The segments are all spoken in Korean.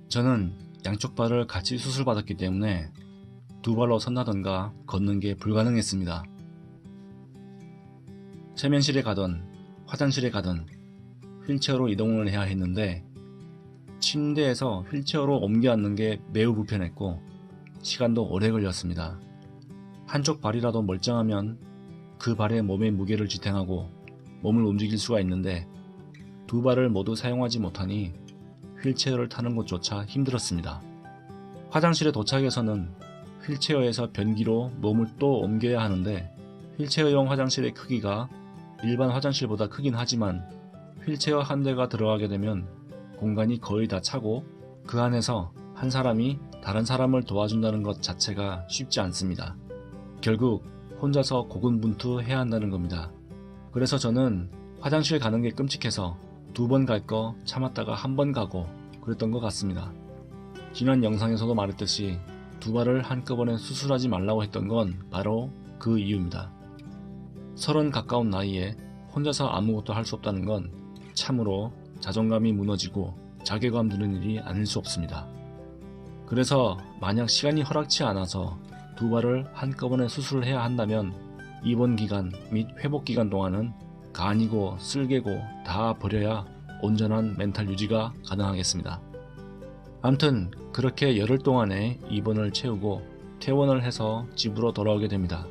저는 양쪽 발을 같이 수술받았기 때문에 두 발로 선다던가 걷는 게 불가능했습니다. 세면실에 가든 화장실에 가든 휠체어로 이동을 해야 했는데 침대에서 휠체어로 옮겨 앉는 게 매우 불편했고 시간도 오래 걸렸습니다. 한쪽 발이라도 멀쩡하면 그 발에 몸의 무게를 지탱하고 몸을 움직일 수가 있는데 두 발을 모두 사용하지 못하니 휠체어를 타는 것조차 힘들었습니다. 화장실에 도착해서는 휠체어에서 변기로 몸을 또 옮겨야 하는데 휠체어용 화장실의 크기가 일반 화장실보다 크긴 하지만 휠체어 한 대가 들어가게 되면 공간이 거의 다 차고 그 안에서 한 사람이 다른 사람을 도와준다는 것 자체가 쉽지 않습니다. 결국 혼자서 고군분투해야 한다는 겁니다. 그래서 저는 화장실 가는 게 끔찍해서 2번 갈 거 참았다가 1번 가고 그랬던 것 같습니다. 지난 영상에서도 말했듯이 두 발을 한꺼번에 수술하지 말라고 했던 건 바로 그 이유입니다. 30 가까운 나이에 혼자서 아무것도 할 수 없다는 건 참으로 자존감이 무너지고 자괴감 드는 일이 아닐 수 없습니다. 그래서 만약 시간이 허락치 않아서 두 발을 한꺼번에 수술을 해야 한다면 입원 기간 및 회복 기간 동안은 간이고 쓸개고 다 버려야 온전한 멘탈 유지가 가능하겠습니다. 암튼 그렇게 열흘 동안의 입원을 채우고 퇴원을 해서 집으로 돌아오게 됩니다.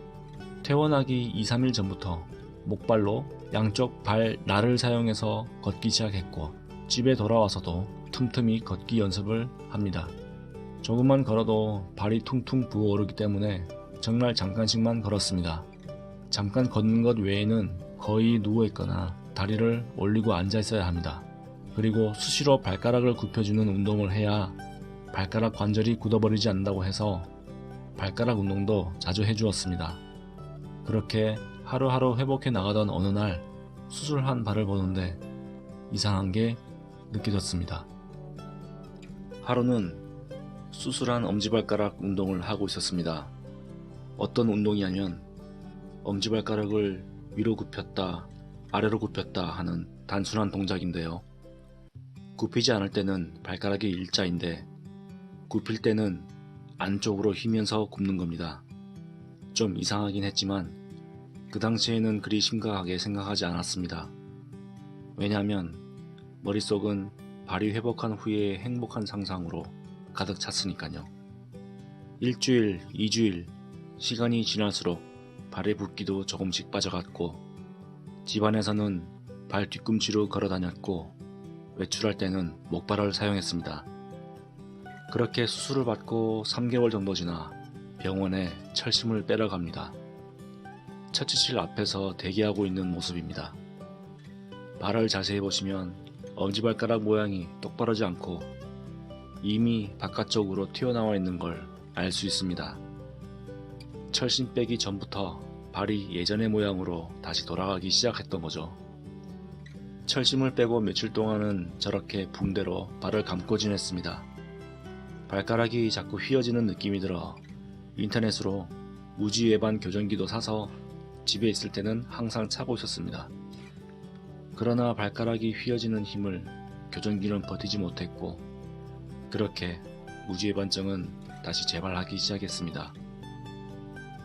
퇴원하기 2-3일 전부터 목발로 양쪽 발 날을 사용해서 걷기 시작했고 집에 돌아와서도 틈틈이 걷기 연습을 합니다. 조금만 걸어도 발이 퉁퉁 부어오르기 때문에 정말 잠깐씩만 걸었습니다. 잠깐 걷는 것 외에는 거의 누워있거나 다리를 올리고 앉아있어야 합니다. 그리고 수시로 발가락을 굽혀주는 운동을 해야 발가락 관절이 굳어버리지 않는다고 해서 발가락 운동도 자주 해주었습니다. 그렇게 하루하루 회복해 나가던 어느 날 수술한 발을 보는데 이상한 게 느껴졌습니다. 하루는 수술한 엄지발가락 운동을 하고 있었습니다. 어떤 운동이냐면 엄지발가락을 위로 굽혔다 아래로 굽혔다 하는 단순한 동작인데요. 굽히지 않을 때는 발가락이 일자인데 굽힐 때는 안쪽으로 휘면서 굽는 겁니다. 좀 이상하긴 했지만 그 당시에는 그리 심각하게 생각하지 않았습니다. 왜냐하면 머릿속은 발이 회복한 후의 행복한 상상으로 가득 찼으니까요. 1주일, 2주일 시간이 지날수록 발의 붓기도 조금씩 빠져갔고 집안에서는 발 뒤꿈치로 걸어 다녔고 외출할 때는 목발을 사용했습니다. 그렇게 수술을 받고 3개월 정도 지나 병원에 철심을 빼러 갑니다. 처치실 앞에서 대기하고 있는 모습입니다. 발을 자세히 보시면 엄지발가락 모양이 똑바르지 않고 이미 바깥쪽으로 튀어나와 있는 걸 알 수 있습니다. 철심 빼기 전부터 발이 예전의 모양으로 다시 돌아가기 시작했던 거죠. 철심을 빼고 며칠 동안은 저렇게 붕대로 발을 감고 지냈습니다. 발가락이 자꾸 휘어지는 느낌이 들어 인터넷으로 무지외반 교정기도 사서 집에 있을 때는 항상 차고 있었습니다. 그러나 발가락이 휘어지는 힘을 교정기는 버티지 못했고 그렇게 무지외반증은 다시 재발하기 시작했습니다.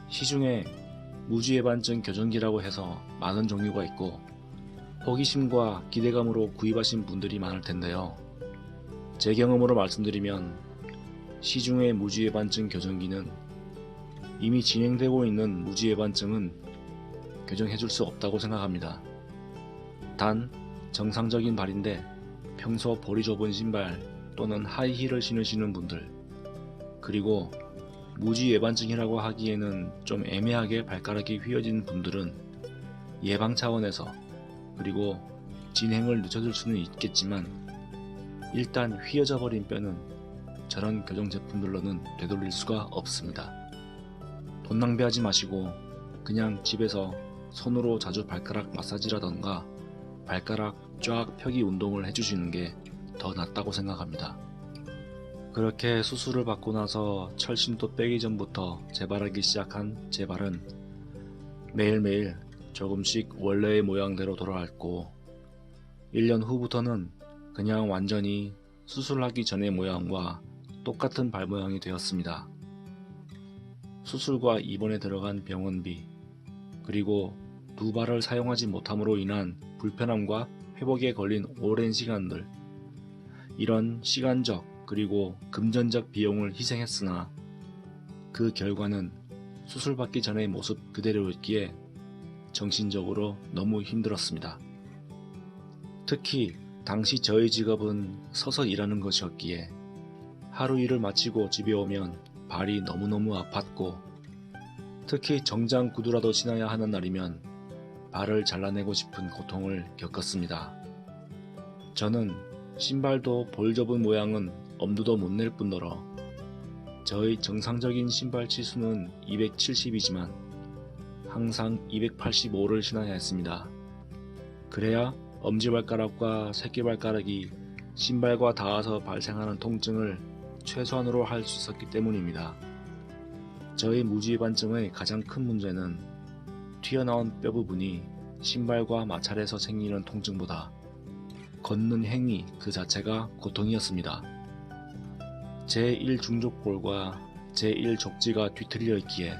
시중에 무지외반증 교정기라고 해서 많은 종류가 있고 호기심과 기대감으로 구입하신 분들이 많을 텐데요. 제 경험으로 말씀드리면 시중의 무지외반증 교정기는 이미 진행되고 있는 무지외반증은 교정해줄 수 없다고 생각합니다. 단 정상적인 발인데 평소 볼이 좁은 신발 또는 하이힐을 신으시는 분들 그리고 무지외반증이라고 하기에는 좀 애매하게 발가락이 휘어진 분들은 예방 차원에서 그리고 진행을 늦춰줄 수는 있겠지만 일단 휘어져 버린 뼈는 저런 교정 제품들로는 되돌릴 수가 없습니다. 돈 낭비하지 마시고 그냥 집에서 손으로 자주 발가락 마사지라던가 발가락 쫙 펴기 운동을 해주시는 게 더 낫다고 생각합니다. 그렇게 수술을 받고 나서 철심도 빼기 전부터 재발하기 시작한 제 발은 매일매일 조금씩 원래의 모양대로 돌아왔고 1년 후부터는 그냥 완전히 수술하기 전의 모양과 똑같은 발 모양이 되었습니다. 수술과 입원에 들어간 병원비, 그리고 두 발을 사용하지 못함으로 인한 불편함과 회복에 걸린 오랜 시간들, 이런 시간적 그리고 금전적 비용을 희생했으나 그 결과는 수술받기 전의 모습 그대로였기에 정신적으로 너무 힘들었습니다. 특히 당시 저의 직업은 서서 일하는 것이었기에 하루 일을 마치고 집에 오면 발이 너무너무 아팠고, 특히 정장 구두라도 신어야 하는 날이면 발을 잘라내고 싶은 고통을 겪었습니다. 저는 신발도 볼 접은 모양은 엄두도 못 낼 뿐더러 저의 정상적인 신발 치수는 270이지만 항상 285를 신어야 했습니다. 그래야 엄지발가락과 새끼발가락이 신발과 닿아서 발생하는 통증을 최소한으로 할 수 있었기 때문입니다. 저의 무지반증의 가장 큰 문제는 튀어나온 뼈 부분이 신발과 마찰해서 생기는 통증보다 걷는 행위 그 자체가 고통이었습니다. 제1중족골과 제1족지가 뒤틀려 있기에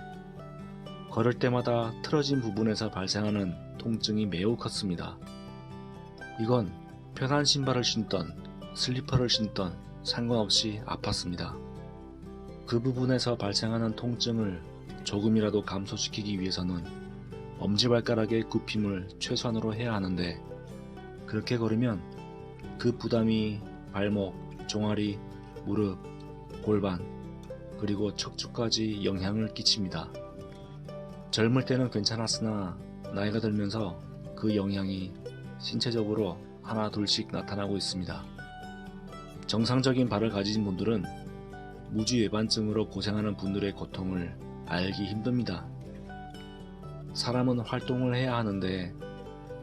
걸을 때마다 틀어진 부분에서 발생하는 통증이 매우 컸습니다. 이건 편한 신발을 신던 슬리퍼를 신던 상관없이 아팠습니다. 그 부분에서 발생하는 통증을 조금이라도 감소시키기 위해서는 엄지발가락의 굽힘을 최소한으로 해야 하는데, 그렇게 걸으면 그 부담이 발목, 종아리, 무릎, 골반, 그리고 척추까지 영향을 끼칩니다. 젊을 때는 괜찮았으나 나이가 들면서 그 영향이 신체적으로 하나 둘씩 나타나고 있습니다. 정상적인 발을 가진 분들은 무지외반증으로 고생하는 분들의 고통을 알기 힘듭니다. 사람은 활동을 해야 하는데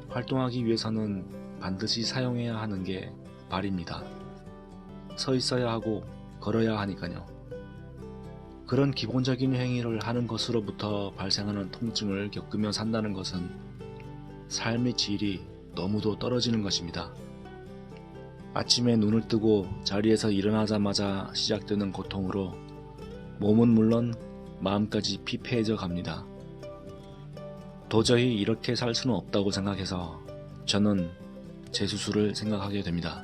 활동하기 위해서는 반드시 사용해야 하는 게 발입니다. 서 있어야 하고 걸어야 하니까요. 그런 기본적인 행위를 하는 것으로부터 발생하는 통증을 겪으며 산다는 것은 삶의 질이 너무도 떨어지는 것입니다. 아침에 눈을 뜨고 자리에서 일어나자마자 시작되는 고통으로 몸은 물론 마음까지 피폐해져 갑니다. 도저히 이렇게 살 수는 없다고 생각해서 저는 재수술을 생각하게 됩니다.